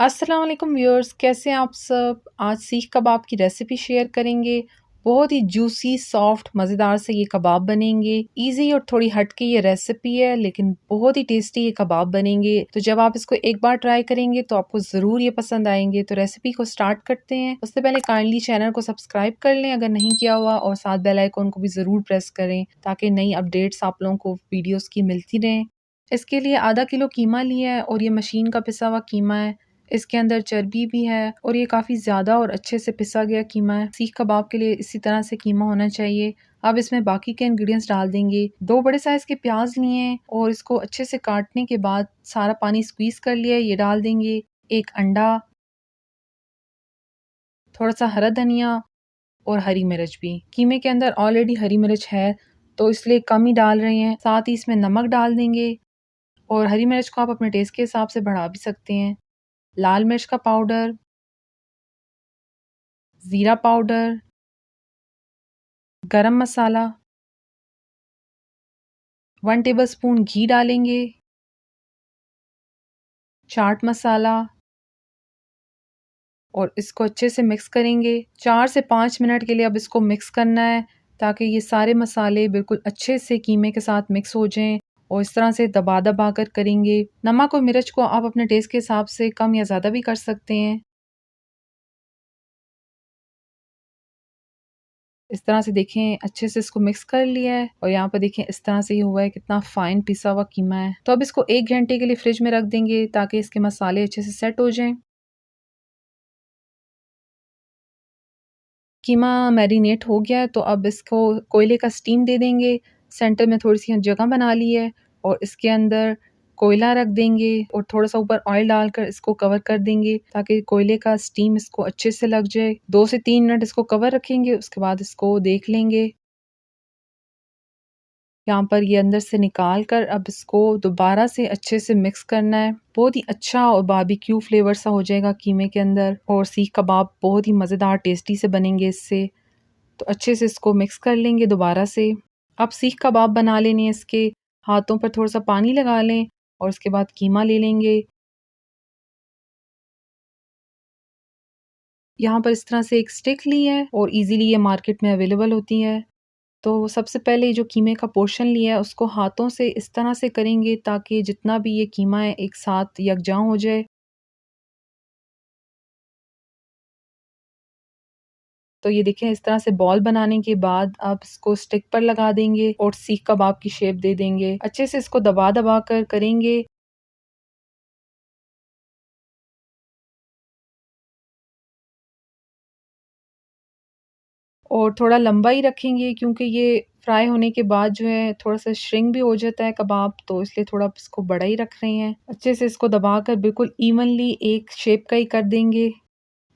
अस्सलाम वालेकुम व्यूअर्स, कैसे हैं आप सब। आज सीख कबाब की रेसिपी शेयर करेंगे। बहुत ही जूसी सॉफ्ट मज़ेदार से ये कबाब बनेंगे। इजी और थोड़ी हटके ये रेसिपी है, लेकिन बहुत ही टेस्टी ये कबाब बनेंगे। तो जब आप इसको एक बार ट्राई करेंगे तो आपको ज़रूर ये पसंद आएंगे। तो रेसिपी को स्टार्ट करते हैं। उससे पहले काइंडली चैनल को सब्सक्राइब कर लें अगर नहीं किया हुआ, और साथ बेल आइकॉन को भी ज़रूर प्रेस करें ताकि नई अपडेट्स आप लोगों को वीडियोस की मिलती रहें। इसके लिए आधा किलो कीमा लिया है और ये मशीन का पिसा हुआ कीमा है। इसके अंदर चर्बी भी है और ये काफ़ी ज़्यादा और अच्छे से पिसा गया कीमा है। सीख कबाब के लिए इसी तरह से कीमा होना चाहिए। अब इसमें बाकी के इंग्रेडिएंट्स डाल देंगे। 2 बड़े साइज़ के प्याज लिए हैं और इसको अच्छे से काटने के बाद सारा पानी स्क्वीज़ कर लिया है, ये डाल देंगे। 1 अंडा, थोड़ा सा हरा धनिया और हरी मिर्च भी। कीमे के अंदर ऑलरेडी हरी मिर्च है तो इसलिए कम ही डाल रहे हैं। साथ ही इसमें नमक डाल देंगे और हरी मिर्च को आप अपने टेस्ट के हिसाब से बढ़ा भी सकते हैं। लाल मिर्च का पाउडर, ज़ीरा पाउडर, गरम मसाला, 1 टेबलस्पून घी डालेंगे, चाट मसाला और इसको अच्छे से मिक्स करेंगे। 4 से 5 मिनट के लिए अब इसको मिक्स करना है ताकि ये सारे मसाले बिल्कुल अच्छे से कीमे के साथ मिक्स हो जाएं, और इस तरह से दबा दबा कर करेंगे। नमक और मिर्च को आप अपने टेस्ट के हिसाब से कम या ज़्यादा भी कर सकते हैं। इस तरह से देखें अच्छे से इसको मिक्स कर लिया है और यहाँ पर देखें इस तरह से ये हुआ है, कितना फाइन पिसा हुआ कीमा है। तो अब इसको 1 घंटे के लिए फ्रिज में रख देंगे ताकि इसके मसाले अच्छे से सेट हो जाएं। कीमा मैरिनेट हो गया है तो अब इसको कोयले का स्टीम दे देंगे। सेंटर में थोड़ी सी जगह बना ली है और इसके अंदर कोयला रख देंगे और थोड़ा सा ऊपर ऑयल डालकर इसको कवर कर देंगे ताकि कोयले का स्टीम इसको अच्छे से लग जाए। 2 से 3 मिनट इसको कवर रखेंगे, उसके बाद इसको देख लेंगे। यहाँ पर ये अंदर से निकाल कर अब इसको दोबारा से अच्छे से मिक्स करना है। बहुत ही अच्छा और बारबेक्यू फ्लेवर सा हो जाएगा कीमे के अंदर, और सीख कबाब बहुत ही मज़ेदार टेस्टी से बनेंगे इससे। तो अच्छे से इसको मिक्स कर लेंगे दोबारा से। अब सीख कबाब बना लेने इसके हाथों पर थोड़ा सा पानी लगा लें और उसके बाद कीमा ले लेंगे। यहाँ पर इस तरह से एक स्टिक ली है और इजीली ये मार्केट में अवेलेबल होती है। तो सबसे पहले जो कीमे का पोर्शन लिया है उसको हाथों से इस तरह से करेंगे ताकि जितना भी ये कीमा है एक साथ यकजा हो जाए। तो ये देखें इस तरह से बॉल बनाने के बाद आप इसको स्टिक पर लगा देंगे और सीख कबाब की शेप दे देंगे। अच्छे से इसको दबा दबा कर करेंगे। और थोड़ा लंबा ही रखेंगे क्योंकि ये फ्राई होने के बाद जो है थोड़ा सा श्रिंक भी हो जाता है कबाब, तो इसलिए थोड़ा इसको बड़ा ही रख रहे हैं। अच्छे से इसको दबाकर बिल्कुल इवनली एक शेप का ही कर देंगे।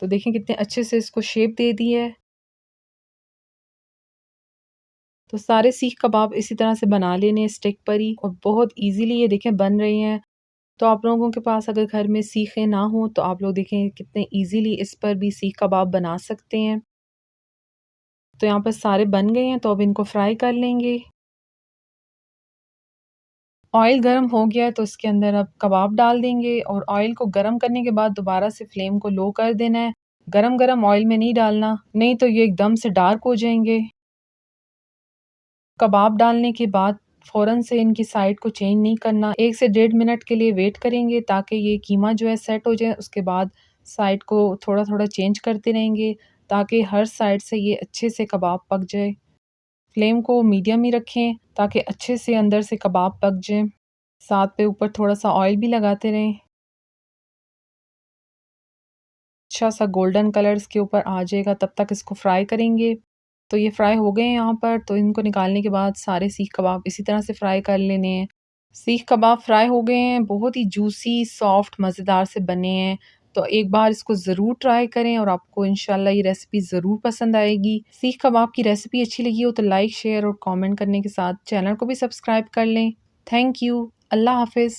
तो देखें कितने अच्छे से इसको शेप दे दी है। तो सारे सीख कबाब इसी तरह से बना लेने स्टिक पर ही, और बहुत इजीली ये देखें बन रहे हैं। तो आप लोगों के पास अगर घर में सीखें ना हो तो आप लोग देखें कितने इजीली इस पर भी सीख कबाब बना सकते हैं। तो यहाँ पर सारे बन गए हैं तो अब इनको फ्राई कर लेंगे। ऑयल गरम हो गया है तो इसके अंदर अब कबाब डाल देंगे और ऑयल को गरम करने के बाद दोबारा से फ्लेम को लो कर देना है। गरम गरम ऑयल में नहीं डालना, नहीं तो ये एकदम से डार्क हो जाएंगे। कबाब डालने के बाद फ़ौरन से इनकी साइड को चेंज नहीं करना। 1 से 1.5 मिनट के लिए वेट करेंगे ताकि ये कीमा जो है सेट हो जाए। उसके बाद साइड को थोड़ा-थोड़ा चेंज करते रहेंगे ताकि हर साइड से ये अच्छे से कबाब पक जाए। फ्लेम को मीडियम ही रखें ताकि अच्छे से अंदर से कबाब पक जाए। साथ पे ऊपर थोड़ा-सा ऑयल भी लगाते रहें। अच्छा सा गोल्डन कलर इसके ऊपर आ जाएगा, तब तक इसको फ्राई करेंगे। तो ये फ्राई हो गए हैं यहाँ पर, तो इनको निकालने के बाद सारे सीख कबाब इसी तरह से फ्राई कर लेने हैं। सीख कबाब फ्राई हो गए हैं, बहुत ही जूसी सॉफ्ट मज़ेदार से बने हैं। तो एक बार इसको ज़रूर ट्राई करें और आपको इंशाल्लाह ये रेसिपी ज़रूर पसंद आएगी। सीख कबाब की रेसिपी अच्छी लगी हो तो लाइक, शेयर और कमेंट करने के साथ चैनल को भी सब्सक्राइब कर लें। Thank you. अल्लाह हाफ़िज़।